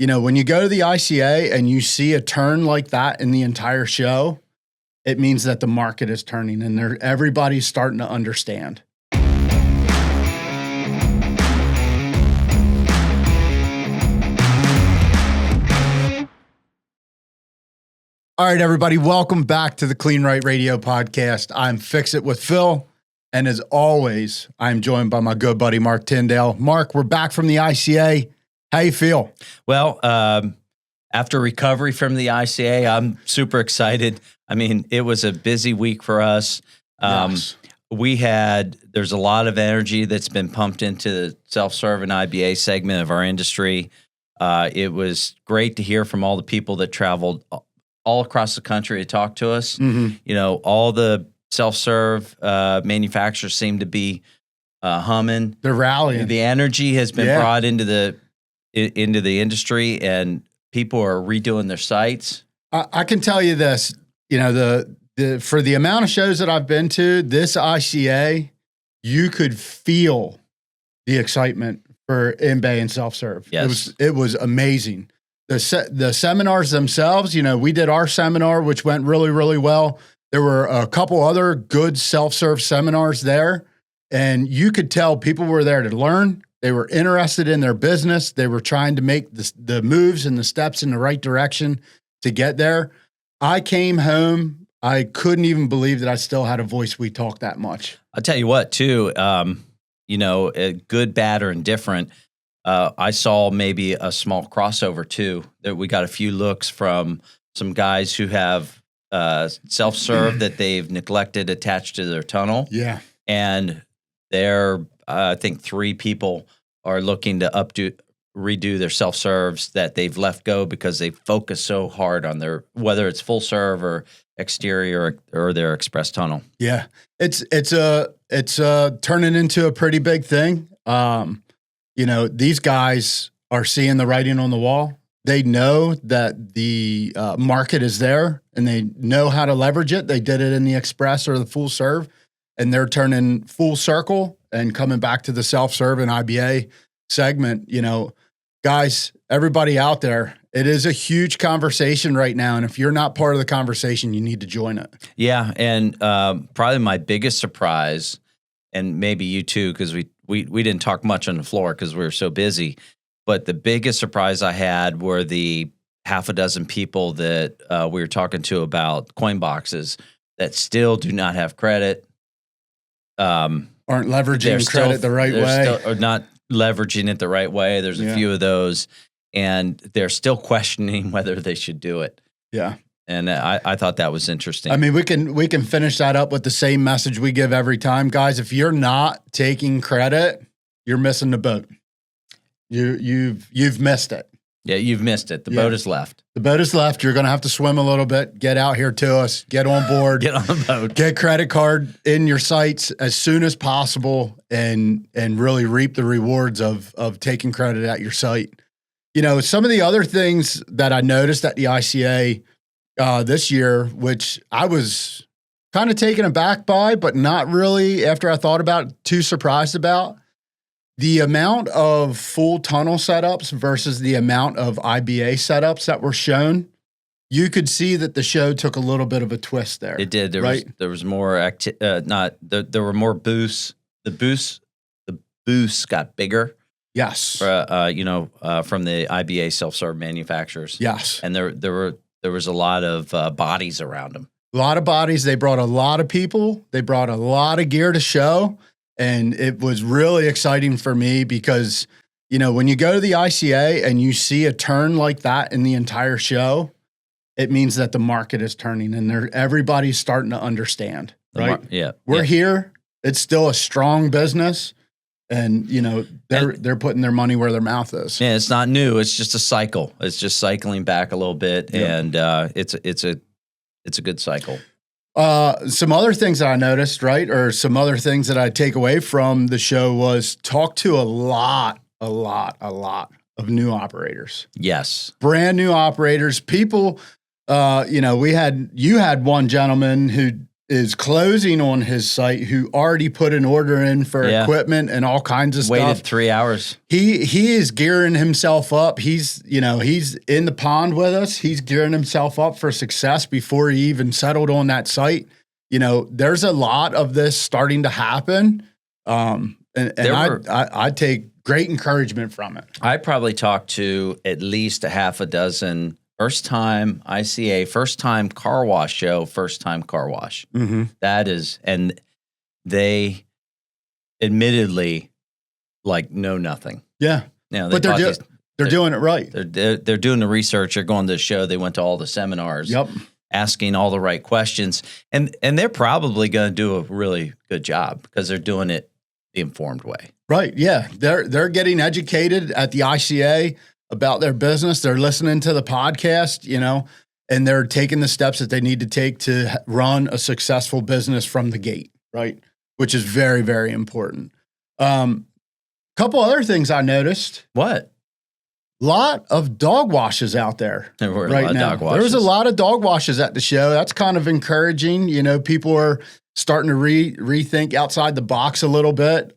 when you go to the ICA and you see a turn like that in the entire show, it means that the market is turning and everybody's starting to understand. All right, everybody, welcome back to the Kleen-Rite Radio podcast. I'm Fix It with Phil, and as always, I'm joined by my good buddy, Marc Tyndale. Marc, we're back from the ICA. How you feel? Well, after recovery from the ICA, I'm super excited. I mean, it was a busy week for us. Yes. There's a lot of energy that's been pumped into the self-serve and IBA segment of our industry. It was great to hear from all the people that traveled all across the country to talk to us. Mm-hmm. All the self-serve manufacturers seem to be humming. They're rallying. The energy has been brought into the industry, and people are redoing their sites. I can tell you this, for the amount of shows that I've been to, this ICA, you could feel the excitement for in-bay and self-serve. Yes. It was amazing. The seminars themselves, we did our seminar, which went really, really well. There were a couple other good self-serve seminars there, and you could tell people were there to learn. They were interested in their business. They were trying to make the moves and the steps in the right direction to get there. I came home. I couldn't even believe that I still had a voice we talked that much. I'll tell you what, too, good, bad, or indifferent. I saw maybe a small crossover, too, that we got a few looks from some guys who have self-serve that they've neglected attached to their tunnel. Yeah. And I think 3 people are looking to redo their self-serves that they've left go because they focus so hard on whether it's full serve or exterior or their express tunnel. Yeah. It's turning into a pretty big thing. These guys are seeing the writing on the wall. They know that the market is there and they know how to leverage it. They did it in the express or the full serve, and they're turning full circle and coming back to the self-serve and IBA segment. Guys, everybody out there, it is a huge conversation right now. And if you're not part of the conversation, you need to join it. Yeah. And probably my biggest surprise, and maybe you too, because we didn't talk much on the floor because we were so busy. But the biggest surprise I had were the half a dozen people that we were talking to about coin boxes that still do not have credit. Aren't leveraging credit the right way. Or not leveraging it the right way. There's a few of those, and they're still questioning whether they should do it. Yeah. And I thought that was interesting. I mean, we can finish that up with the same message we give every time, guys. If you're not taking credit, you're missing the boat. You've missed it. Yeah, you've missed it. The boat is left. The boat is left. You're going to have to swim a little bit. Get out here to us. Get on board. Get on the boat. Get credit card in your sites as soon as possible, and really reap the rewards of taking credit at your site. Some of the other things that I noticed at the ICA this year, which I was kind of taken aback by, but not really, after I thought about it, too surprised about. The amount of full tunnel setups versus the amount of IBA setups that were shown, you could see that the show took a little bit of a twist there. It did. There was more there were more booths. The booths got bigger. Yes. From the IBA self-serve manufacturers. Yes. And there was a lot of bodies around them. A lot of bodies. They brought a lot of people. They brought a lot of gear to show. And it was really exciting for me because, when you go to the ICA and you see a turn like that in the entire show, it means that the market is turning and everybody's starting to understand, right? We're here. It's still a strong business. And, they're putting their money where their mouth is. Yeah, it's not new. It's just a cycle. It's just cycling back a little bit. Yep. And it's a good cycle. Some other things that I noticed, right, or some other things that I take away from the show was talk to a lot of new operators. Yes. Brand new operators, people, you had one gentleman who is closing on his site who already put an order in for equipment and all kinds of stuff. Waited 3 hours. He is gearing himself up. He's in the pond with us. He's gearing himself up for success before he even settled on that site. There's a lot of this starting to happen. I take great encouragement from it. I probably talked to at least a half a dozen first-time ICA, first-time car wash show, first-time car wash. Mm-hmm. That is, and they admittedly know nothing. Yeah, but they're doing it right. They're doing the research. They're going to the show. They went to all the seminars. Yep. Asking all the right questions, and they're probably going to do a really good job because they're doing it the informed way. Right. Yeah. They're getting educated at the ICA about their business. They're listening to the podcast, and they're taking the steps that they need to take to run a successful business from the gate, right? Which is very, very important. Couple other things I noticed. What? Lot of dog washes out there. There were right a lot now. of dog washes. There was a lot of dog washes at the show. That's kind of encouraging. People are starting to rethink outside the box a little bit.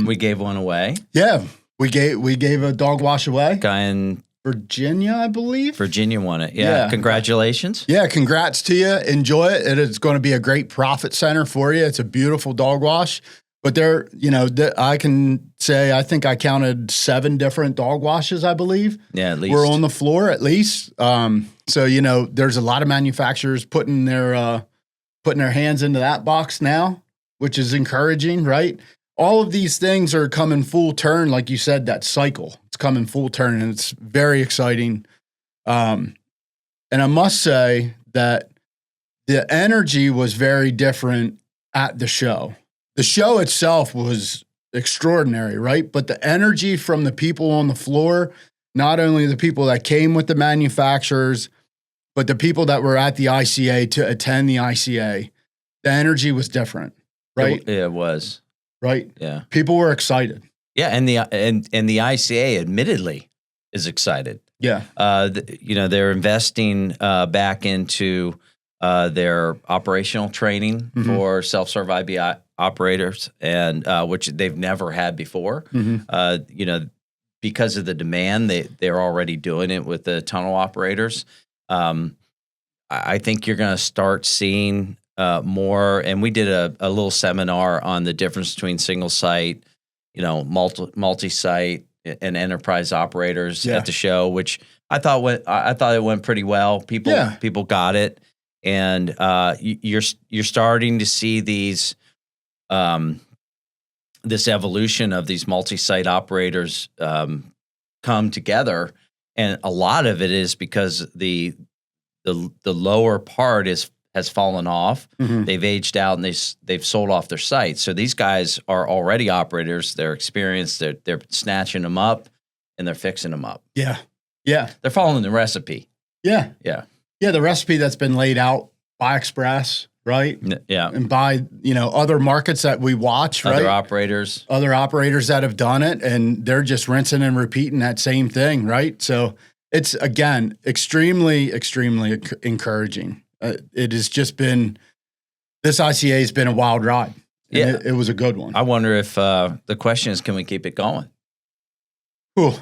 We gave one away. Yeah, we gave a dog wash away. Guy in Virginia, I believe. Virginia won it. Yeah. Congratulations. Yeah, congrats to you. Enjoy it. It is going to be a great profit center for you. It's a beautiful dog wash. But I can say I think I counted 7 different dog washes, I believe. Yeah, at least. We're on the floor at least. So there's a lot of manufacturers putting their hands into that box now, which is encouraging, right? All of these things are coming full turn, like you said, that cycle. It's coming full turn, and it's very exciting. And I must say that the energy was very different at the show. The show itself was extraordinary, right? But the energy from the people on the floor, not only the people that came with the manufacturers, but the people that were at the ICA to attend the ICA, the energy was different, right? It was. Right? Yeah. People were excited. Yeah, and the ICA admittedly is excited. Yeah. They're investing back into their operational training for self-serve IBA operators, and which they've never had before. Mm-hmm. Because of the demand, they're already doing it with the tunnel operators. I think you're going to start seeing more. And we did a little seminar on the difference between single site, multi-site, and enterprise operators at the show, which I thought it went pretty well. People got it, and you're starting to see these. This evolution of these multi-site operators come together, and a lot of it is because the lower part has fallen off. Mm-hmm. They've aged out, and they've sold off their sites. So these guys are already operators. They're experienced. They're snatching them up, and they're fixing them up. Yeah, yeah. They're following the recipe. Yeah, yeah, yeah. The recipe that's been laid out by Express. Right. Yeah. And by, other markets that we watch, right? Other operators that have done it, and they're just rinsing and repeating that same thing. Right. So it's, again, extremely, extremely encouraging. It has just been, this ICA has been a wild ride. Yeah. It was a good one. I wonder if the question is, can we keep it going? Ooh,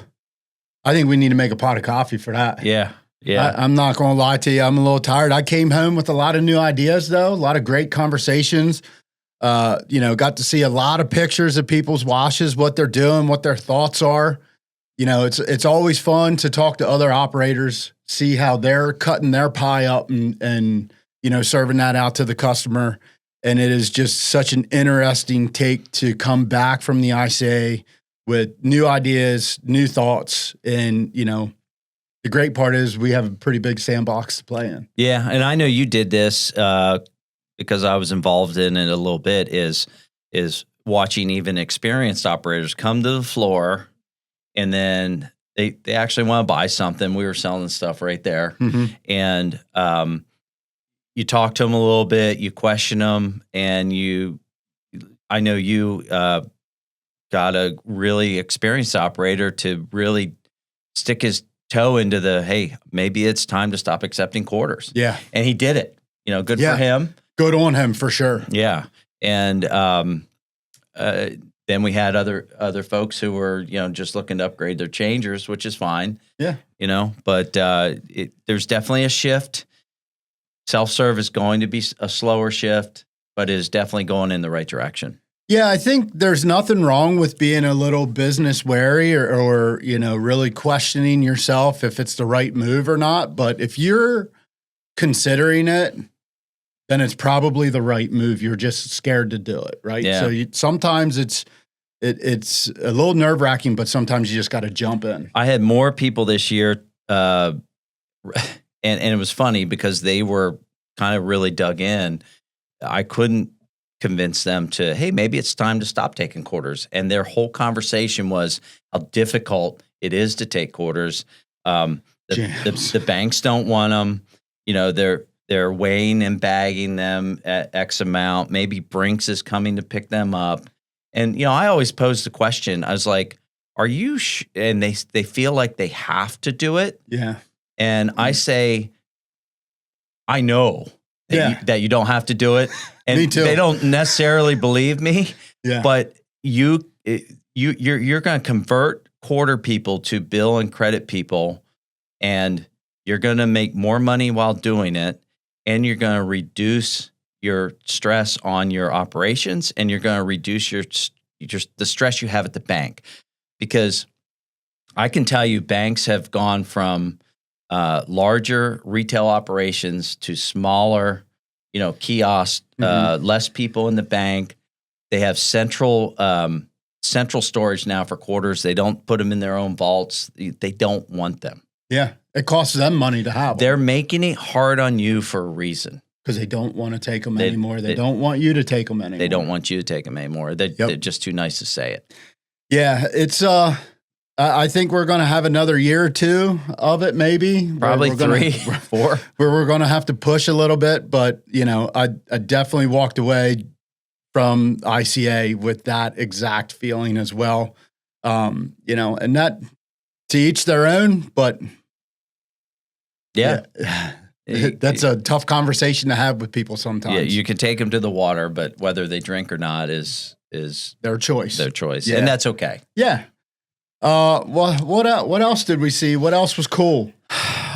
I think we need to make a pot of coffee for that. Yeah. Yeah, I'm not going to lie to you. I'm a little tired. I came home with a lot of new ideas, though. A lot of great conversations. Got to see a lot of pictures of people's washes, what they're doing, what their thoughts are. It's always fun to talk to other operators, see how they're cutting their pie up and serving that out to the customer. And it is just such an interesting take to come back from the ICA with new ideas, new thoughts, and the great part is we have a pretty big sandbox to play in. Yeah, and I know you did this because I was involved in it a little bit, is watching even experienced operators come to the floor, and then they actually want to buy something. We were selling stuff right there. Mm-hmm. And you talk to them a little bit, you question them, and I know you got a really experienced operator to really stick his toe into hey, maybe it's time to stop accepting quarters. Yeah. And he did it. Good for him. Good on him for sure. Yeah. And then we had other folks who were, just looking to upgrade their changers, which is fine. Yeah. But there's definitely a shift. Self-serve is going to be a slower shift, but it is definitely going in the right direction. Yeah, I think there's nothing wrong with being a little business wary or really questioning yourself if it's the right move or not. But if you're considering it, then it's probably the right move. You're just scared to do it, right? Yeah. So sometimes it's a little nerve-wracking, but sometimes you just got to jump in. I had more people this year, and it was funny because they were kind of really dug in. I couldn't convince them to, hey, maybe it's time to stop taking quarters. And their whole conversation was how difficult it is to take quarters. The banks don't want them. They're weighing and bagging them at X amount. Maybe Brinks is coming to pick them up. And, I always pose the question. I was like, are you and they feel like they have to do it. Yeah. And I say, I know that you don't have to do it. And Me too. They don't necessarily believe me. Yeah. But you're going to convert quarter people to bill and credit people, and you're going to make more money while doing it, and you're going to reduce your stress on your operations, and you're going to reduce the stress you have at the bank. Because I can tell you, banks have gone from larger retail operations to smaller, kiosks, less people in the bank. They have central storage now for quarters. They don't put them in their own vaults. They don't want them. Yeah. It costs them money to have them. They're making it hard on you for a reason. Because they don't want to take them anymore. They don't want you to take them anymore. They don't want you to take them anymore. They're just too nice to say it. Yeah, it's I think we're going to have another year or two of it, maybe. Probably 3, 4. Where we're going to have to push a little bit. But, I definitely walked away from ICA with that exact feeling as well. And that to each their own, but yeah. That's a tough conversation to have with people sometimes. Yeah, you can take them to the water, but whether they drink or not is their choice. Yeah. And that's okay. Yeah. What else did we see? What else was cool?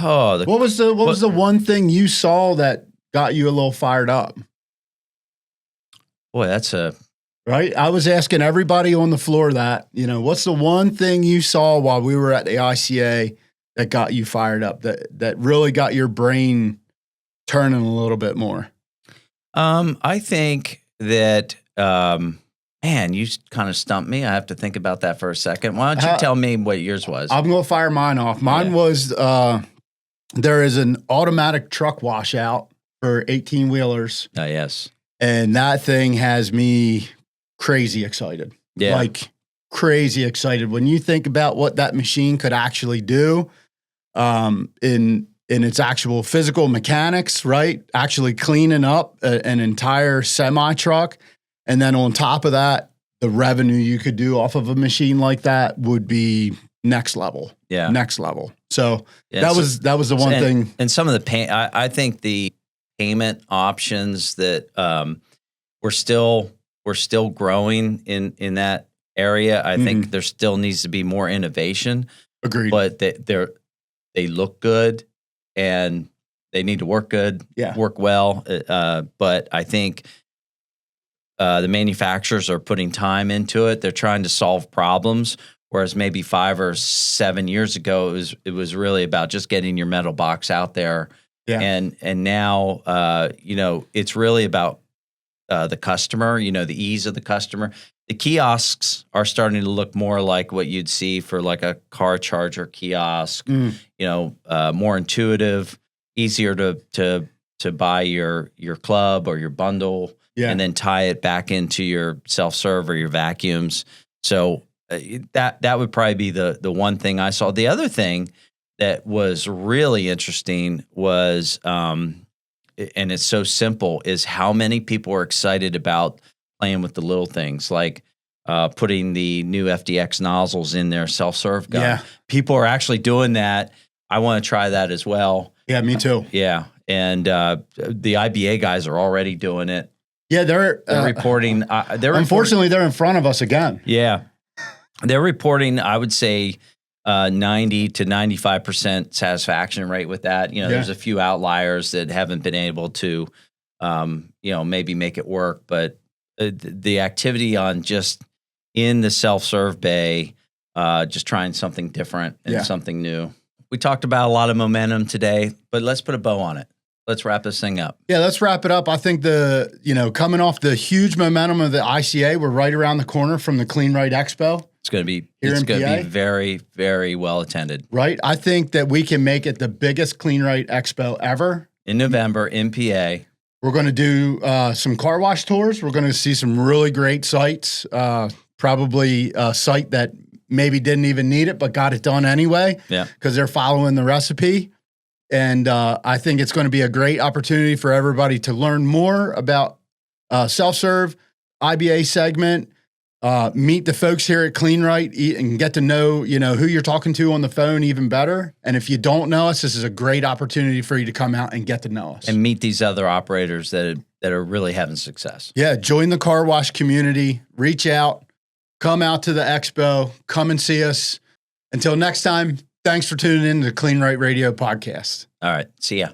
What was the one thing you saw that got you a little fired up? Boy, that's right. I was asking everybody on the floor that, what's the one thing you saw while we were at the ICA that got you fired up, that really got your brain turning a little bit more? I think that, man, you kind of stumped me. I have to think about that for a second. Why don't you tell me what yours was? I'm going to fire mine off. Mine was, there is an automatic truck washout for 18-wheelers. Oh, yes. And that thing has me crazy excited. Yeah. Like crazy excited. When you think about what that machine could actually do, in its actual physical mechanics, right? Actually cleaning up an entire semi truck. And then on top of that, the revenue you could do off of a machine like that would be next level. Yeah. Next level. So that was the one thing. And some of the I think the payment options that, we're still growing in that area. I think there still needs to be more innovation. Agreed. But they look good and they need to work good, work well. But I think the manufacturers are putting time into it. They're trying to solve problems, whereas maybe 5 or 7 years ago, it was really about just getting your metal box out there. Yeah. And now, it's really about the customer, the ease of the customer. The kiosks are starting to look more like what you'd see for like a car charger kiosk, more intuitive, easier to buy your club or your bundle and then tie it back into your self-serve or your vacuums. So that would probably be the one thing I saw. The other thing that was really interesting was, and it's so simple, is how many people are excited about playing with the little things, like putting the new FDX nozzles in their self-serve gun. Yeah. People are actually doing that. I want to try that as well. Yeah, me too. Yeah. And the IBA guys are already doing it. Yeah, they're reporting. Unfortunately, they're in front of us again. Yeah, they're reporting. I would say 90 to 95% satisfaction rate with that. There's a few outliers that haven't been able to, maybe make it work. But the activity on just in the self-serve bay, just trying something different and something new. We talked about a lot of momentum today, but let's put a bow on it. Let's wrap this thing up. Yeah, let's wrap it up. I think coming off the huge momentum of the ICA, we're right around the corner from the Kleen-Rite Expo. It's going to be very, very well attended. Right. I think that we can make it the biggest Kleen-Rite Expo ever. In November in PA. We're going to do some car wash tours. We're going to see some really great sites, probably a site that maybe didn't even need it, but got it done anyway because they're following the recipe. And I think it's going to be a great opportunity for everybody to learn more about self-serve, IBA segment, meet the folks here at Kleen-Rite and get to know, who you're talking to on the phone even better. And if you don't know us, this is a great opportunity for you to come out and get to know us. And meet these other operators that are really having success. Yeah, join the car wash community, reach out, come out to the expo, come and see us. Until next time, thanks for tuning in to the Kleen-Rite Radio podcast. All right, see ya.